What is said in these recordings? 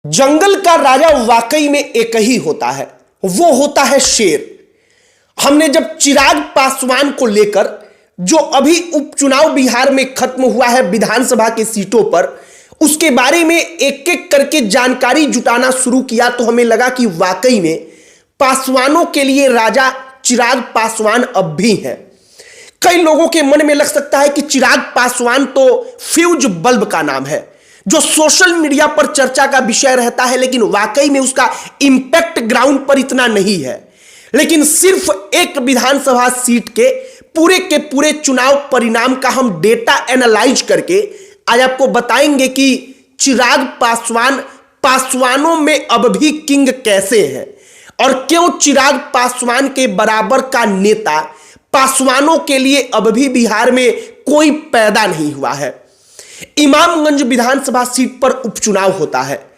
जंगल का राजा वाकई में एक ही होता है, वो होता है शेर। हमने जब चिराग पासवान को लेकर जो अभी उपचुनाव बिहार में खत्म हुआ है विधानसभा की सीटों पर, उसके बारे में एक एक करके जानकारी जुटाना शुरू किया तो हमें लगा कि वाकई में पासवानों के लिए राजा चिराग पासवान अब भी है। कई लोगों के मन में लग सकता है कि चिराग पासवान तो फ्यूज बल्ब का नाम है जो सोशल मीडिया पर चर्चा का विषय रहता है, लेकिन वाकई में उसका इंपैक्ट ग्राउंड पर इतना नहीं है। लेकिन सिर्फ एक विधानसभा सीट के पूरे चुनाव परिणाम का हम डेटा एनालाइज करके आज आपको बताएंगे कि चिराग पासवान पासवानों में अब भी किंग कैसे हैं और क्यों चिराग पासवान के बराबर का नेता पासवानों के लिए अब भी बिहार में कोई पैदा नहीं हुआ है। इमामगंज विधानसभा सीट पर उपचुनाव होता है।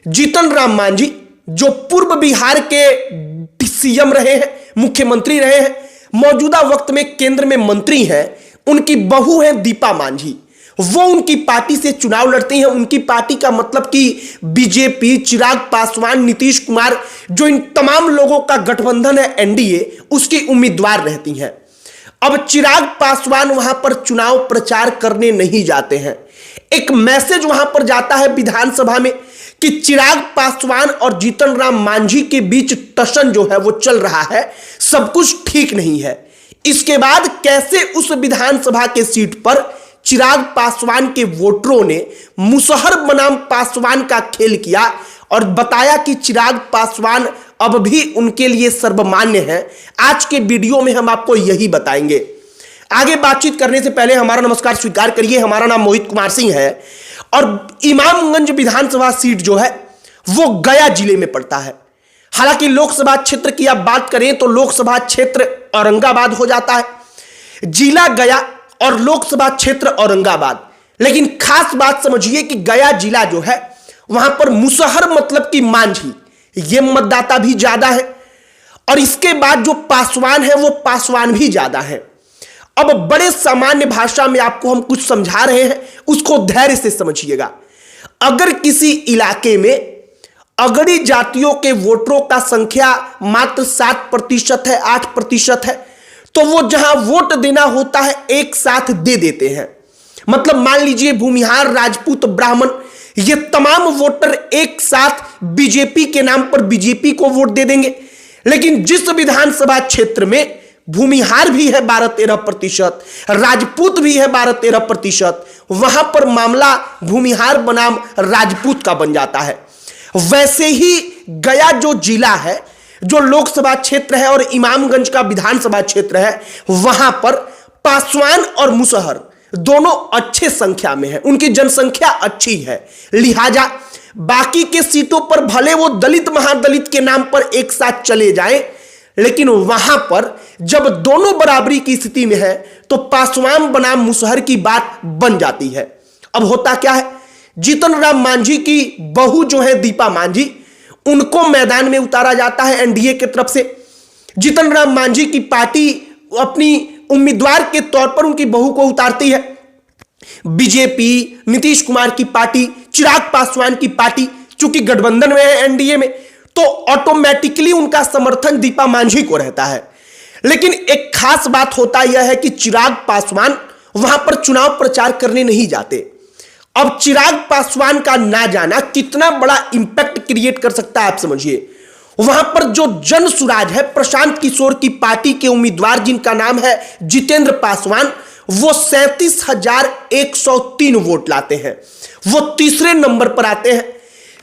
जीतन राम मांझी जो पूर्व बिहार के सीएम रहे हैं, मुख्यमंत्री रहे हैं, मौजूदा वक्त में केंद्र में मंत्री हैं, उनकी बहू है दीपा मांझी, वो उनकी पार्टी से चुनाव लड़ती हैं। उनकी पार्टी का मतलब कि बीजेपी, चिराग पासवान, नीतीश कुमार, जो इन तमाम लोगों का गठबंधन है एनडीए, उसकी उम्मीदवार रहती हैं। अब चिराग पासवान वहां पर चुनाव प्रचार करने नहीं जाते हैं। एक मैसेज वहां पर जाता है विधानसभा में कि चिराग पासवान और जीतन राम मांझी के बीच टसन जो है वो चल रहा है, सब कुछ ठीक नहीं है। इसके बाद कैसे उस विधानसभा के सीट पर चिराग पासवान के वोटरों ने मुसहर बनाम पासवान का खेल किया और बताया कि चिराग पासवान अब भी उनके लिए सर्वमान्य है। आज के वीडियो में हम आपको यही बताएंगे। आगे बातचीत करने से पहले हमारा नमस्कार स्वीकार करिए। हमारा नाम मोहित कुमार सिंह है और इमामगंज विधानसभा सीट जो है वो गया जिले में पड़ता है। हालांकि लोकसभा क्षेत्र की आप बात करें तो लोकसभा क्षेत्र औरंगाबाद हो जाता है, जिला गया और लोकसभा क्षेत्र औरंगाबाद। लेकिन खास बात समझिए कि गया जिला जो है वहां पर मुसहर मतलब कि मांझी ये मतदाता भी ज्यादा है और इसके बाद जो पासवान है वो पासवान भी ज्यादा है। अब बड़े सामान्य भाषा में आपको हम कुछ समझा रहे हैं, उसको धैर्य से समझिएगा। अगर किसी इलाके में अगड़ी जातियों के वोटरों का संख्या मात्र 7% है, 8% है, तो वो जहां वोट देना होता है एक साथ दे देते हैं। मतलब मान लीजिए भूमिहार, राजपूत, ब्राह्मण, ये तमाम वोटर एक साथ बीजेपी के नाम पर बीजेपी को वोट दे देंगे। लेकिन जिस विधानसभा क्षेत्र में भूमिहार भी है 12-13%, राजपूत भी है 12-13%, वहां पर मामला भूमिहार बनाम राजपूत का बन जाता है। वैसे ही गया जो जिला है, जो लोकसभा क्षेत्र है और इमामगंज का विधानसभा क्षेत्र है, वहां पर पासवान और मुसहर दोनों अच्छे संख्या में है, उनकी जनसंख्या अच्छी है। लिहाजा बाकी के सीटों पर भले वो दलित महादलित के नाम पर एक साथ चले जाएं, लेकिन वहां पर जब दोनों बराबरी की स्थिति में है तो पासवान बनाम मुसहर की बात बन जाती है। अब होता क्या है, जीतन राम मांझी की बहू जो है दीपा मांझी, उनको मैदान में उतारा जाता है एनडीए की तरफ से। जीतन राम मांझी की पार्टी अपनी उम्मीदवार के तौर पर उनकी बहू को उतारती है। बीजेपी, नीतीश कुमार की पार्टी, चिराग पासवान की पार्टी चूंकि गठबंधन में है एनडीए में, तो ऑटोमेटिकली उनका समर्थन दीपा मांझी को रहता है। लेकिन एक खास बात होता यह है कि चिराग पासवान वहां पर चुनाव प्रचार करने नहीं जाते। अब चिराग पासवान का ना जाना कितना बड़ा इंपैक्ट क्रिएट कर सकता है आप समझिए। वहां पर जो जन सुराज है, प्रशांत किशोर की पार्टी के उम्मीदवार जिनका नाम है जितेंद्र पासवान, वो 37,103 वोट लाते हैं, वो तीसरे नंबर पर आते हैं।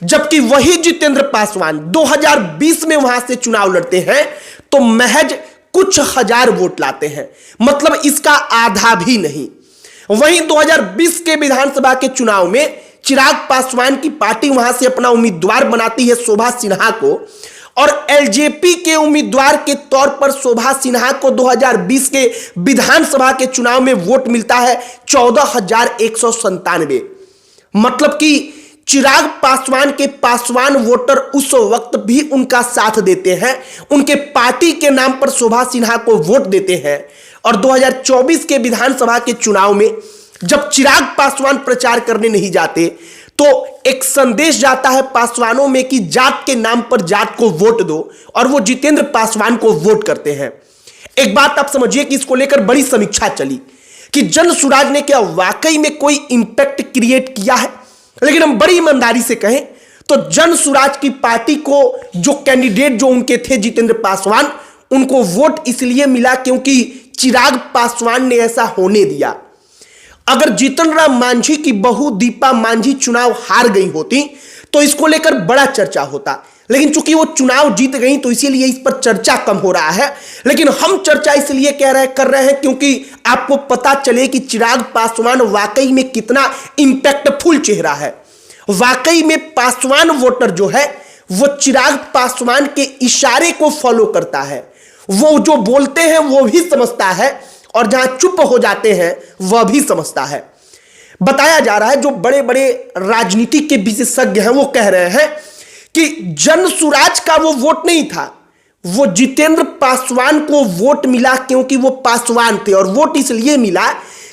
जबकि वही जितेंद्र पासवान 2020 में वहां से चुनाव लड़ते हैं तो महज कुछ हजार वोट लाते हैं, मतलब इसका आधा भी नहीं। वहीं 2020 के विधानसभा के चुनाव में चिराग पासवान की पार्टी वहां से अपना उम्मीदवार बनाती है शोभा सिन्हा को, और एलजेपी के उम्मीदवार के तौर पर शोभा सिन्हा को 2020 के विधानसभा के चुनाव में वोट मिलता है 14,197। मतलब कि चिराग पासवान के पासवान वोटर उस वक्त भी उनका साथ देते हैं, उनके पार्टी के नाम पर शोभा सिन्हा को वोट देते हैं। और 2024 के विधानसभा के चुनाव में जब चिराग पासवान प्रचार करने नहीं जाते तो एक संदेश जाता है पासवानों में कि जात के नाम पर जात को वोट दो, और वो जितेंद्र पासवान को वोट करते हैं। एक बात आप समझिए कि इसको लेकर बड़ी समीक्षा चली कि जन सुराज ने क्या वाकई में कोई इंपैक्ट क्रिएट किया है। लेकिन हम बड़ी ईमानदारी से कहें तो जन सुराज की पार्टी को जो कैंडिडेट जो उनके थे जितेंद्र पासवान, उनको वोट इसलिए मिला क्योंकि चिराग पासवान ने ऐसा होने दिया। अगर जीतन राम मांझी की बहू दीपा मांझी चुनाव हार गई होती तो इसको लेकर बड़ा चर्चा होता, लेकिन चूंकि वो चुनाव जीत गई तो इसीलिए इस पर चर्चा कम हो रहा है। लेकिन हम चर्चा इसलिए कर रहे हैं क्योंकि आपको पता चले कि चिराग पासवान वाकई में कितना इंपैक्टफुल चेहरा है। वाकई में पासवान वोटर जो है वो चिराग पासवान के इशारे को फॉलो करता है। वो जो बोलते हैं वो भी समझता है, और जहां चुप हो जाते हैं वह भी समझता है। बताया जा रहा है, जो बड़े बड़े राजनीतिक के विशेषज्ञ हैं वो कह रहे हैं कि जन सुराज का वो वोट नहीं था, वो जितेंद्र पासवान को वोट मिला क्योंकि वो पासवान थे, और वोट इसलिए मिला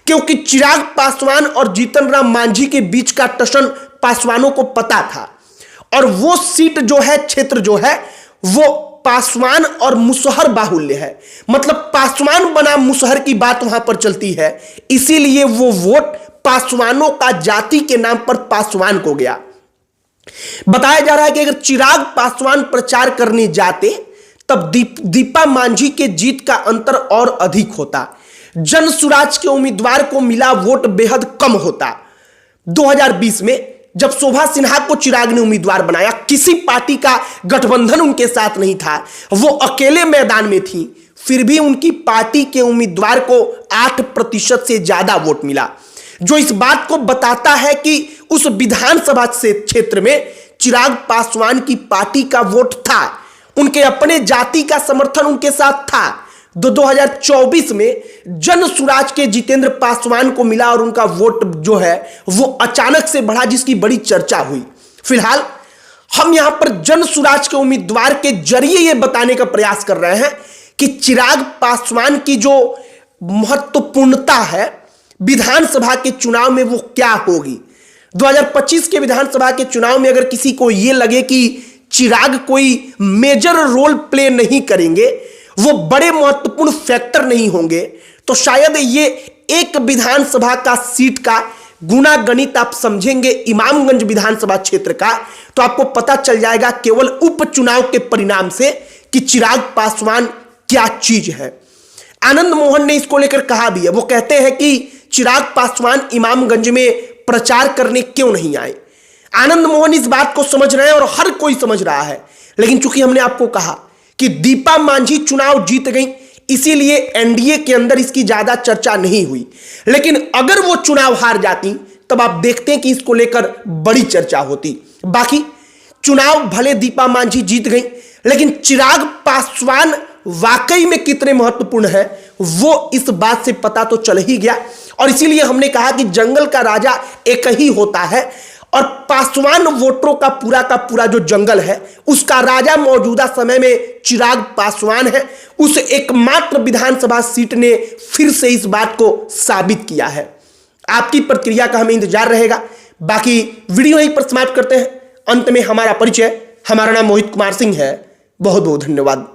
क्योंकि चिराग पासवान और जीतन राम मांझी के बीच का टसन पासवानों को पता था, और वो सीट जो है, क्षेत्र जो है, वो पासवान और मुसहर बाहुल्य है। मतलब पासवान बनाम मुसहर की बात वहां पर चलती है, इसीलिए वो वोट पासवानों का जाति के नाम पर पासवान को गया। बताया जा रहा है कि अगर चिराग पासवान प्रचार करने जाते तब दीपा मांझी के जीत का अंतर और अधिक होता। जन सुराज के उम्मीदवार को मिला वोट बेहद कम होता। 2020 में जब शोभा सिन्हा को चिराग ने उम्मीदवार बनाया, किसी पार्टी का गठबंधन उनके साथ नहीं था, वो अकेले मैदान में थी, फिर भी उनकी पार्टी के उम्मीदवार को 8% से ज्यादा वोट मिला, जो इस बात को बताता है कि उस विधानसभा से क्षेत्र में चिराग पासवान की पार्टी का वोट था, उनके अपने जाति का समर्थन उनके साथ था। 2024 में जन सुराज के जितेंद्र पासवान को मिला और उनका वोट जो है वो अचानक से बढ़ा, जिसकी बड़ी चर्चा हुई। फिलहाल हम यहां पर जन सुराज के उम्मीदवार के जरिए यह बताने का प्रयास कर रहे हैं कि चिराग पासवान की जो महत्वपूर्णता है विधानसभा के चुनाव में वो क्या होगी। 2025 के विधानसभा के चुनाव में अगर किसी को यह लगे कि चिराग कोई मेजर रोल प्ले नहीं करेंगे, वो बड़े महत्वपूर्ण फैक्टर नहीं होंगे, तो शायद ये एक विधानसभा का सीट का गुना गणित आप समझेंगे इमामगंज विधानसभा क्षेत्र का, तो आपको पता चल जाएगा केवल उपचुनाव के परिणाम से कि चिराग पासवान क्या चीज है। आनंद मोहन ने इसको लेकर कहा भी है, वो कहते हैं कि चिराग पासवान इमामगंज में प्रचार करने क्यों नहीं आए। आनंद मोहन इस बात को समझ रहे हैं और हर कोई समझ रहा है, लेकिन चूंकि हमने आपको कहा कि दीपा मांझी चुनाव जीत गई, इसीलिए एनडीए के अंदर इसकी ज्यादा चर्चा नहीं हुई। लेकिन अगर वो चुनाव हार जाती तब आप देखते हैं कि इसको लेकर बड़ी चर्चा होती। बाकी चुनाव भले दीपा मांझी जीत गई, लेकिन चिराग पासवान वाकई में कितने महत्वपूर्ण है वो इस बात से पता तो चल ही गया। और इसीलिए हमने कहा कि जंगल का राजा एक ही होता है, और पासवान वोटरों का पूरा जो जंगल है उसका राजा मौजूदा समय में चिराग पासवान है। उस एकमात्र विधानसभा सीट ने फिर से इस बात को साबित किया है। आपकी प्रतिक्रिया का हमें इंतजार रहेगा। बाकी वीडियो यहीं पर समाप्त करते हैं। अंत में हमारा परिचय, हमारा नाम मोहित कुमार सिंह है। बहुत बहुत धन्यवाद।